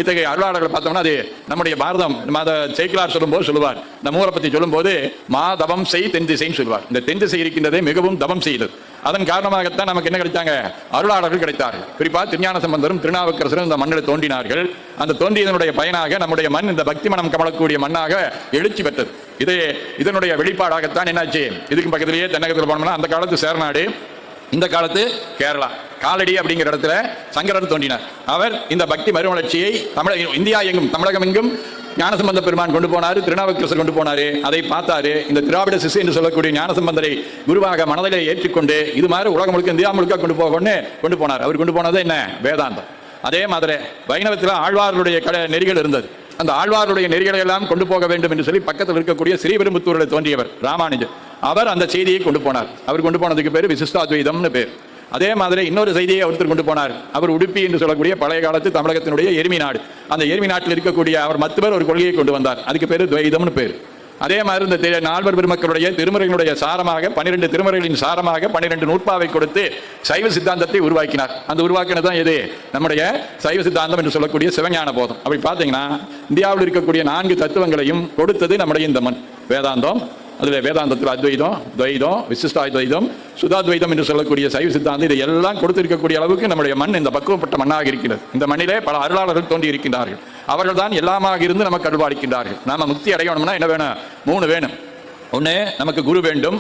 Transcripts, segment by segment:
இத்தகைய அருளாளர்கள் பார்த்தோம்னா அது நம்முடைய பாரதம் சேக்கிலார் சொல்லும்போது சொல்லுவார், இந்த மூவரை பற்றி சொல்லும்போது மா தவம் செய் தென் திசைன்னு சொல்வார். இந்த தென் திசை இருக்கின்றதே மிகவும் தவம் செய்தது. அதன் காரணமாகத்தான் நமக்கு என்ன கிடைத்தாங்க? அருளாளர்கள் கிடைத்தார்கள். குறிப்பாக திருஞான சம்பந்தரும் திருநாவுக்கரசரும் இந்த மண்ணில் தோன்றினார்கள். அந்த தோன்றியதனுடைய பயனாக நம்முடைய மண் இந்த பக்தி மனம் கமலக்கூடிய மண்ணாக எழுச்சி பெற்றது. இதனுடைய வெளிப்பாடாகத்தான் என்னாச்சு? இதுக்கு பக்கத்திலேயே தென்னகத்தில் போனோம்னா அந்த காலத்து சேரநாடு, இந்த காலத்து கேரளா, காலடி அப்படிங்கிற இடத்துல சங்கரர் தோன்றினார். அவர் இந்த பக்தி மறுமலர்ச்சியை இந்தியா எங்கும், தமிழகம் எங்கும் ஞானசம்பந்த பெருமான் கொண்டு போனார், திருநாவுக்கரசர் கொண்டு போனாரு. அதை பார்த்தாரு. இந்த திராவிட சிசு என்று சொல்லக்கூடிய ஞானசம்பந்தரை குருவாக மனதிலே ஏற்றுக்கொண்டு இது மாதிரி உலகம் முழுக்க, இந்தியா முழுக்க கொண்டு போனார். அவர் கொண்டு போனது என்ன? வேதாந்தம். அதே மாதிரி வைணவத்தில் ஆழ்வார்களுடைய நெறிகள் இருந்தது. அந்த ஆழ்வாருடைய நெறிகளை எல்லாம் கொண்டு போக வேண்டும் என்று சொல்லி பக்கத்தில் இருக்கக்கூடிய ஸ்ரீபெரும்புத்தூரில் தோன்றியவர் ராமானுஜர், அவர் அந்த செய்தியை கொண்டு போனார். அவர் கொண்டு போனதுக்கு பேர் விசிஷ்டாத்வைதம்னு பேர். அதே மாதிரி இன்னொரு செய்தியை ஒருத்தர் கொண்டு போனார். அவர் உடுப்பி என்று சொல்லக்கூடிய பழைய காலத்து தமிழகத்தினுடைய எருமி நாடு, அந்த எருமி நாட்டில் இருக்கக்கூடிய அவர் மத்துவர் ஒரு கொள்கையை கொண்டு வந்தார். அதுக்கு பேர் துவைதம்னு பேர். அதே மாதிரி இந்த நால்வர் பெருமக்களுடைய திருமுறைகளுடைய சாரமாக 12 திருமுறைகளின் சாரமாக 12 நூற்பாவை கொடுத்து சைவ சித்தாந்தத்தை உருவாக்கினார். அந்த உருவாக்கினது தான் எது? நம்முடைய சைவ சித்தாந்தம் என்று சொல்லக்கூடிய சிவஞான போதம். அப்படி பார்த்தீங்கன்னா இந்தியாவில் இருக்கக்கூடிய 4 தத்துவங்களையும் கொடுத்தது நம்முடைய இந்த மண். வேதாந்தம், அதில் வேதாந்தத்தில் அத்வைதம், துவைதம், விசிஷ்டாத்வைதம், சுதாத்வைதம் என்று சொல்லக்கூடிய சைவ சித்தாந்தம், இதை எல்லாம் கொடுத்திருக்கக்கூடிய அளவுக்கு நம்முடைய மண் இந்த பக்குவப்பட்ட மண்ணாக இருக்கிறது. இந்த மண்ணிலே பல அருளாளர்கள் தோன்றி இருக்கின்றார்கள். அவர்கள் தான் எல்லாமாக இருந்து நமக்கு அருள்பாலிக்கின்றார்கள். நாம முக்தி அடையணும்னா என்ன வேணும்? 3 வேணும். ஒன்று, நமக்கு குரு வேண்டும்.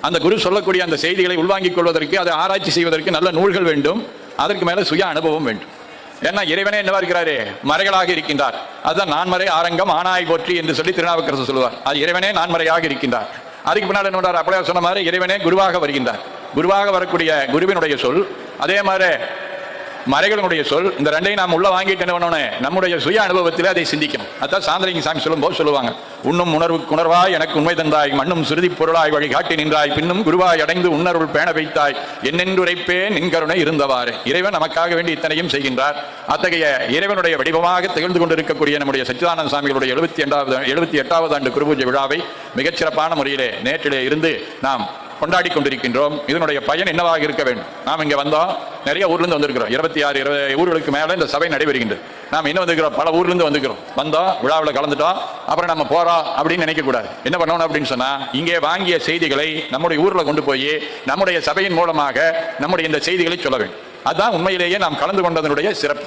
அந்த குரு சொல்லக்கூடிய அந்த செய்திகளை உள்வாங்கிக் கொள்வதற்கு, அதை ஆராய்ச்சி செய்வதற்கு நல்ல நூல்கள் வேண்டும். அதற்கு மேலே சுய அனுபவம் வேண்டும். ஏன்னா இறைவனே என்னவா இருக்கிறாரு? மறைகளாக இருக்கின்றார். அதுதான் நான்மறை ஆரங்கம் ஆனாய் போற்றி என்று சொல்லி திருநாவுக்கரசர் சொல்லுவார். அது இறைவனே நான்மறையாக இருக்கின்றார். அதுக்கு பின்னால் என்ன பண்றார்? அப்படியே சொன்ன மாதிரி இறைவனே குருவாக வருகின்றார். குருவாக வரக்கூடிய குருவினுடைய சொல், அதே மாதிரி மறைகளுடைய சொல், இந்த ரெண்டையும் நாம் உள்ள வாங்கிட்டு என்ன பண்ணணும்? நம்முடைய சுய அனுபவத்தில் அதை சிந்திக்கணும். அதான் சாந்தலிங்க சாமி சொல்லும்போது சொல்லுவாங்க, உண்ணும் உணர்வாய் எனக்கு உண்மை தந்தாய், மண்ணும் சுருதி பொருளாய் வழி காட்டி நின்றாய், பின்னும் குருவாய் அடைந்து உணர்வுள் பேண வைத்தாய், என்னென்றுரைப்பேன் நின்கருணை இருந்தவாறு. இறைவன் நமக்காக வேண்டி இத்தனையும் செய்கின்றார். அத்தகைய இறைவனுடைய வடிவமாக திகழ்ந்து கொண்டிருக்கக்கூடிய நம்முடைய சச்சிதானந்த சாமிகளுடைய 78வது ஆண்டு குருபூஜை விழாவை மிகச்சிறப்பான முறையிலே நேற்றிலே இருந்து நாம் கொண்டாடி கொண்டிருக்கின்றோம். இதனுடைய பயன் என்னவாக இருக்க வேண்டும்? நாம் இங்கே வந்தோம், நிறைய ஊர்லேருந்து வந்திருக்கிறோம். 26 ஊர்களுக்கு மேலே இந்த சபை நடைபெறுகின்றது. நாம் என்ன வந்திருக்கிறோம்? பல ஊர்லேருந்து வந்திருக்கிறோம். வந்தோம், விழாவில் கலந்துட்டோம், அப்புறம் நம்ம போகிறோம் அப்படின்னு நினைக்கக்கூடாது. என்ன பண்ணணும் அப்படின்னு சொன்னால், இங்கே வாங்கிய செய்திகளை நம்முடைய ஊரில் கொண்டு போய் நம்முடைய சபையின் மூலமாக நம்முடைய இந்த செய்திகளை சொல்ல வேண்டும். அதுதான் உண்மையிலேயே நாம் கலந்து கொண்டதனுடைய சிறப்பு.